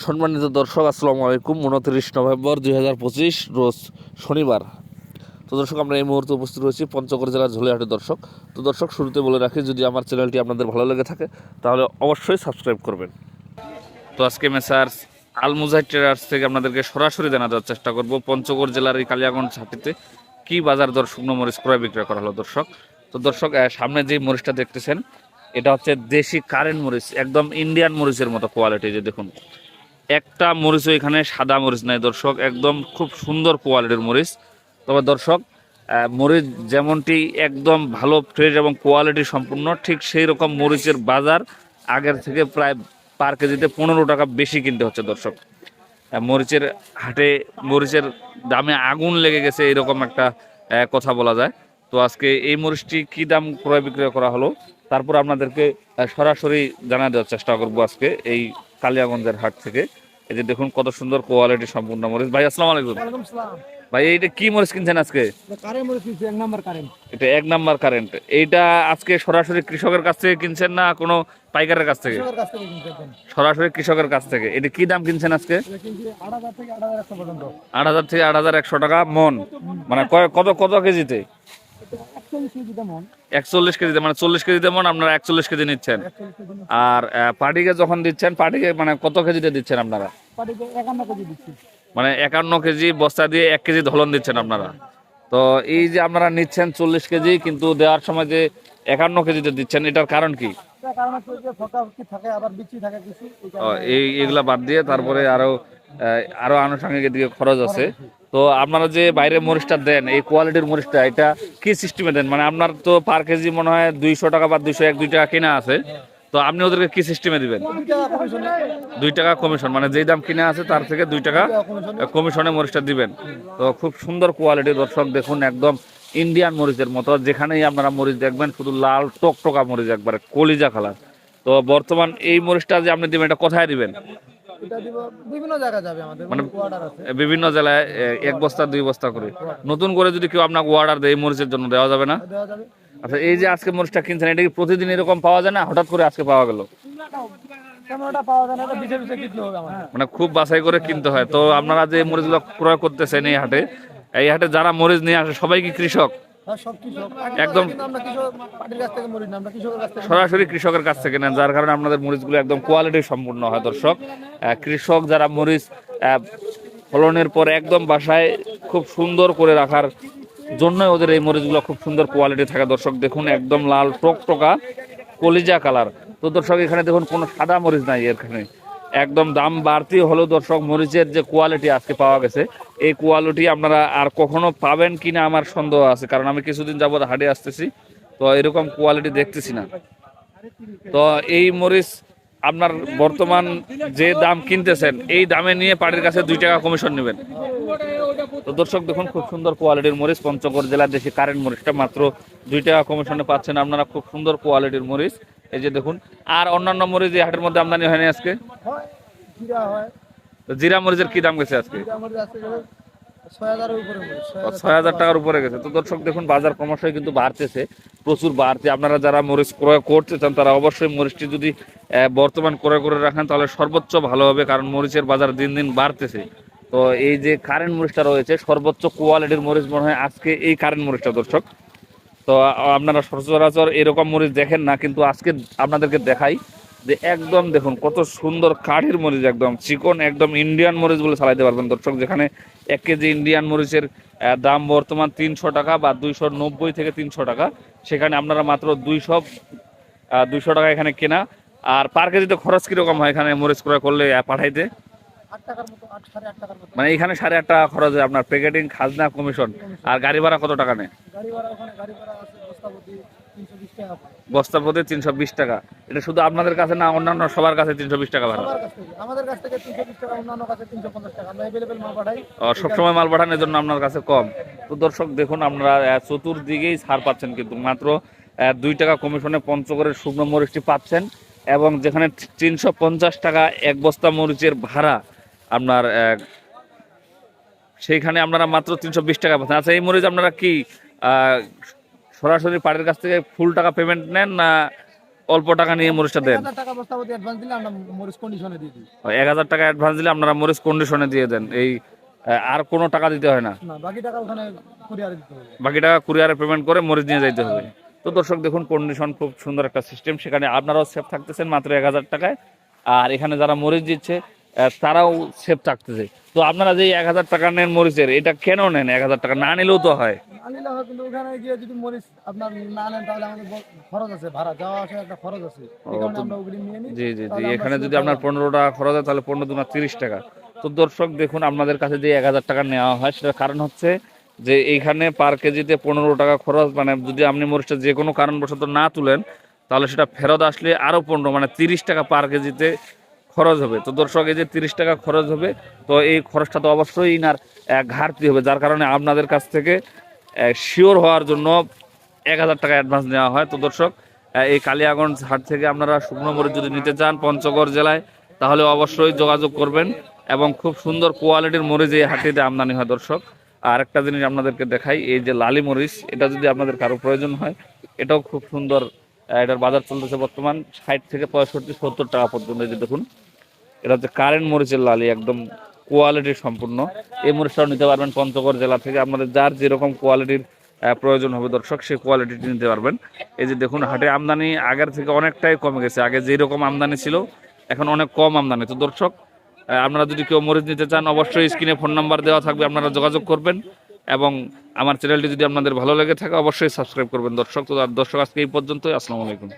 সম্মানিত দর্শক, আসসালামু আলাইকুম। 29 নভেম্বর 2025 রোজ শনিবার। তো দর্শক, আমরা এই মুহূর্তে উপস্থিত রয়েছি পঞ্চগড় জেলার ঝুলিয়াহাটে। দর্শক, তো দর্শক, শুরুতে বলে রাখি, যদি আমার চ্যানেলটি আপনাদের ভালো লেগে থাকে তাহলে অবশ্যই সাবস্ক্রাইব করবেন। তো আজকে মেসার্স আল মুজাহিদ ট্রেডার্স থেকে আপনাদেরকে সরাসরি জানানোর চেষ্টা করব পঞ্চগড় জেলার এই কালিয়াগঞ্জ হাটিতে কী বাজার দর শুকনো মরিচ ক্রয় বিক্রয় করা হলো। দর্শক, তো দর্শক, সামনে যে মরিচটা দেখতেছেন এটা হচ্ছে দেশি কারেন্ট মরিচ, একদম ইন্ডিয়ান মরিচের মতো কোয়ালিটি। যে দেখুন, একটা মরিচও এখানে সাদা মরিচ নাই দর্শক, একদম খুব সুন্দর কোয়ালিটির মরিচ। তবে দর্শক, মরিচ যেমনটি একদম ভালো ফ্রেশ এবং কোয়ালিটি সম্পূর্ণ, ঠিক সেই রকম মরিচের বাজার আগের থেকে প্রায় পার কেজিতে 15 টাকা বেশি কিনতে হচ্ছে দর্শক। মরিচের হাটে মরিচের দামে আগুন লেগে গেছে, এরকম একটা কথা বলা যায়। তো আজকে এই মরিচটি কী দাম ক্রয় বিক্রয় করা হলো তারপর আপনাদেরকে সরাসরি জানা দেওয়ার চেষ্টা করব আজকে এই কালিয়াগঞ্জের হাট থেকে। এই যে দেখুন, কত সুন্দর কোয়ালিটি সম্পূর্ণ মরিচ। ভাই, আসসালামু আলাইকুম। ভাই, এইটা কি মরিচ কিনছেন আজকে? এটা 1 নাম্বার কারেন্ট। এইটা আজকে সরাসরি কৃষকের কাছ থেকে কিনছেন না কোনো পাইকারের কাছ থেকে? সরাসরি কৃষকের কাছ থেকে। এটা কি দাম কিনছেন আজকে? 8,000 থেকে 8,100 টাকা মন। মানে কত কত কেজিতে? 41 কেজিতে, মানে 40 কেজিতে মন আপনারা 41 কেজি নিচ্ছেন। আর পাটিকে যখন দিচ্ছেন, পাটিকে মানে কত কেজিতে দিচ্ছেন আপনারা? মানে 51 কেজি বস্তা দিয়ে 1 কেজি ধলন দিচ্ছেন আপনারা। তো এই যে আপনারা নিচ্ছেন 40 কেজি, কিন্তু দেওয়ার সময় যে 51 কেজিতে দিচ্ছেন, এটার কারণ কি? এইগুলা বাদ দিয়ে তারপরে আরো আনুষঙ্গিক এদিকে খরচ আছে। তো আপনারা যে বাইরে মরিচটা দেন, এই কোয়ালিটির মরিচটা, এটা কি সিস্টেমে দেন? মানে আপনার তো পার কেজি মনে হয় 200 টাকা বা 201-2 টাকা কেনা আছে, তো আপনি ওদেরকে কি সিস্টেমে দিবেন? 2 টাকা কমিশন, মানে যেই দাম কিনে আছে তার থেকে 2 টাকা কমিশনে মরিচটা দিবেন। তো খুব সুন্দর কোয়ালিটি দর্শক, দেখুন একদম ইন্ডিয়ান মরিচের মতো। যেখানেই আপনারা মরিচ দেখবেন শুধু লাল টকটকা মরিচ, একবারে কলিজা কালার। তো বর্তমান এই মরিচটা যে আপনি দিবেন, এটা কোথায় দিবেন? মানে বিভিন্ন জেলায় 1 বস্তা 2 বস্তা করে নতুন করে যদি কেউ আপনাকে অর্ডার দেয়, এই মরিচের জন্য দেওয়া যাবে না? আচ্ছা, এই যে আজকে মরিচটা কিনছেন, এটা কি প্রতিদিন এরকম পাওয়া যায় না হঠাৎ করে আজকে পাওয়া গেল? মানে খুব বাছাই করে কিনতে হয়। তো আপনারা যে মরিচগুলো ক্রয় করতেছেন এই হাটে, এই হাটে যারা মরিচ নিয়ে আসে সবাই কি কৃষক? একদম সরাসরি কৃষকের কাছ থেকে নেন, যার কারণে আপনাদের মরিচগুলো একদম কোয়ালিটি সম্পূর্ণ হয় দর্শক। কৃষক যারা মরিচ ফলনের পর একদম বাসায় খুব সুন্দর করে রাখার জন্য ওদের এই মরিচগুলো খুব সুন্দর কোয়ালিটি থাকে দর্শক। দেখুন একদম লাল টকটকা কলিজা কালার। তো দর্শক, এখানে দেখুন কোনো সাদা মরিচ নাই এখানে। একদম দাম বাড়তি হলেও দর্শক, মরিচের যে কোয়ালিটি আজকে পাওয়া গেছে, এই কোয়ালিটি আপনারা আর কখনো পাবেন কিনা আমার সন্দেহ আছে, কারণ আমি কিছুদিন যাবত হাটে আসতেছি, তো এরকম কোয়ালিটি দেখতেছি না। তো এই মরিচ আপনার বর্তমান যে দাম কিনতেছেন, এই দামে নিয়ে পার্টির কাছে 2 টাকা কমিশন নেবেন। তো দর্শক দেখুন, খুব সুন্দর কোয়ালিটির মরিচ, পঞ্চগড় জেলার দেশি কারেন্ট মরিচটা মাত্র 2 টাকা কমিশনে পাচ্ছেন আপনারা। খুব সুন্দর কোয়ালিটির মরিচ, এই যে দেখুন। আর অন্যান্য মরিচ এই হাটের মধ্যে আমদানি হয়নি আজকে? জিরা মরিচের কি দাম গেছে আজকে? 6,000 টাকার উপরে গেছে। তো দর্শক দেখুন, বাজার ক্রমশই কিন্তু বাড়তেছে, প্রচুর বাড়তে। আপনারা যারা মরিচ ক্রয় করতে চান তারা অবশ্যই মরিচটি যদি বর্তমান ক্রয় করে রাখেন তাহলে সর্বোচ্চ ভালো হবে, কারণ মরিচের বাজার দিন দিন বাড়তেছে। তো এই যে কারেন্ট মরিচটা রয়েছে, সর্বোচ্চ কোয়ালিটির মরিচ মনে হয় আজকে এই কারেন্ট মরিচটা দর্শক। তো আপনারা সচরাচর এরকম মরিচ দেখেন না, কিন্তু আজকে আপনাদেরকে দেখাই যে একদম দেখুন কত সুন্দর কাঠের মরিচ, একদম চিকন, একদম ইন্ডিয়ান মরিচ বলে চালাইতে পারবেন দর্শক। যেখানে 1 কেজি ইন্ডিয়ান মরিচের দাম বর্তমান 300 টাকা বা 290 থেকে 300 টাকা, সেখানে আপনারা মাত্র 200 টাকা এখানে কেনা। আর পার কেজিতে খরচ কিরকম হয় এখানে মরিচ ক্রয় করলে পাঠাইতে? মানে এখানে 8.5 টাকা খরচ হয় আপনার, প্যাকেটিং, খাজনা, কমিশন। আর গাড়ি ভাড়া কত টাকা নেয়? বস্তা প্রতি 320 টাকা। এটা শুধু আপনাদের কাছে না, অন্যান্য সবার কাছে 320 টাকা ভাড়া? সবসময় মাল পাঠান, এজন্য আপনার কাছে কম। তো দর্শক দেখুন, আপনারা চতুর্দিকেই ছাড় পাচ্ছেন, কিন্তু মাত্র 2 টাকা কমিশনে পঞ্চগড়ের শুকনো মরিচটি পাচ্ছেন। এবং যেখানে 350 টাকা 1 বস্তা মরিচের ভাড়া আপনার, সেইখানে আপনারা মাত্র 320 টাকা পাচ্ছেন। আচ্ছা, এই মরিচ আপনারা কি সরাসরি পাড়ের কাছ থেকে ফুল টাকা পেমেন্ট নেন, না অল্প টাকা নিয়ে মরিচটা দেন? 1000 টাকা বস্তা প্রতি অ্যাডভান্স দিলে আমরা মরিচ কন্ডিশনে দিয়ে দিই। 1000 টাকা অ্যাডভান্স দিলে আপনারা মরিচ কন্ডিশনে দিয়ে দেন, এই আর কোনো টাকা দিতে হয় না? না, বাকি টাকা ওখানে কুরিয়ারে দিতে হবে। বাকি টাকা কুরিয়ারে পেমেন্ট করে মরিচ নিয়ে যাইতে হবে। তো দর্শক দেখুন, কন্ডিশন খুব সুন্দর একটা সিস্টেম, সেখানে আপনারাও সেফ থাকতেছেন মাত্র 1000 টাকায়, আর এখানে যারা মরিচ দিচ্ছে তারাও সেফ থাকতেছে। তো আপনারা যে 1000 টাকা নেন মরিচের, এটা কেন নেন? 1000 টাকা না নিলেও তো হয়। আনিলে হয়, কিন্তু ওখানে গিয়ে যদি মরিচ আপনার না নেন তাহলে আমাদের খরচ আছে, ভাড়া যাওয়া আসা একটা খরচ আছে, এই কারণে আমরা ওগুলি নিয়ে নিই। জি জি জি, তাহলে আমরা এখানে যদি সুযোগ আপনার পাবো। 15 টাকা খরচ হয় তাহলে 15 দুনা 30 টাকা। তো দর্শক দেখুন, আপনাদের কাছে যে 1000 টাকা নেওয়া হয় সেটার কারণ হচ্ছে যে এইখানে পার কেজিতে 15 টাকা খরচ, মানে যদি আপনি মরিচটা যে কোনো কারণবশত না তুলেন তাহলে সেটা ফেরত আসলে আরও 15 মানে 30 টাকা পার কেজিতে খরচ হবে। তো দর্শক এই যে 30 টাকা খরচ হবে, তো এই খরচটা তো অবশ্যই ইনার ঘাটতি হবে, যার কারণে আপনাদের কাছ থেকে শিওর হওয়ার জন্য 1000 টাকা অ্যাডভান্স নেওয়া হয়। তো দর্শক এই কালিয়াগঞ্জ হাট থেকে আপনারা শুকনো মরিচ যদি নিতে চান পঞ্চগড় জেলায়, তাহলে অবশ্যই যোগাযোগ করবেন, এবং খুব সুন্দর কোয়ালিটির মরিচ এই হাটিতে আমদানি হয়। দর্শক আর একটা জিনিস আপনাদেরকে দেখাই, এই যে লালি মরিচ, এটা যদি আপনাদের কারো প্রয়োজন হয়, এটাও খুব সুন্দর। এটার বাজার চলতেছে বর্তমান 60 থেকে 65 70 টাকা পর্যন্ত। এই যে দেখুন, এটা হচ্ছে কারেন্ট মরিচের লালি, একদম কোয়ালিটি সম্পূর্ণ। এই মরিচটাও নিতে পারবেন পঞ্চগড় জেলা থেকে, আপনাদের যার যেরকম কোয়ালিটির প্রয়োজন হবে দর্শক, সেই কোয়ালিটিটি নিতে পারবেন। এই যে দেখুন, হাটে আমদানি আগের থেকে অনেকটাই কমে গেছে, আগে যেই রকম আমদানি ছিল এখন অনেক কম আমদানি। তো দর্শক আপনারা যদি কেউ মরিচ নিতে চান, অবশ্যই স্ক্রিনে ফোন নাম্বার দেওয়া থাকবে, আপনারা যোগাযোগ করবেন, এবং আমার চ্যানেলটি যদি আপনাদের ভালো লেগে থাকে অবশ্যই সাবস্ক্রাইব করবেন দর্শক। তো দর্শক আজকে এই পর্যন্তই, আসসালামু আলাইকুম।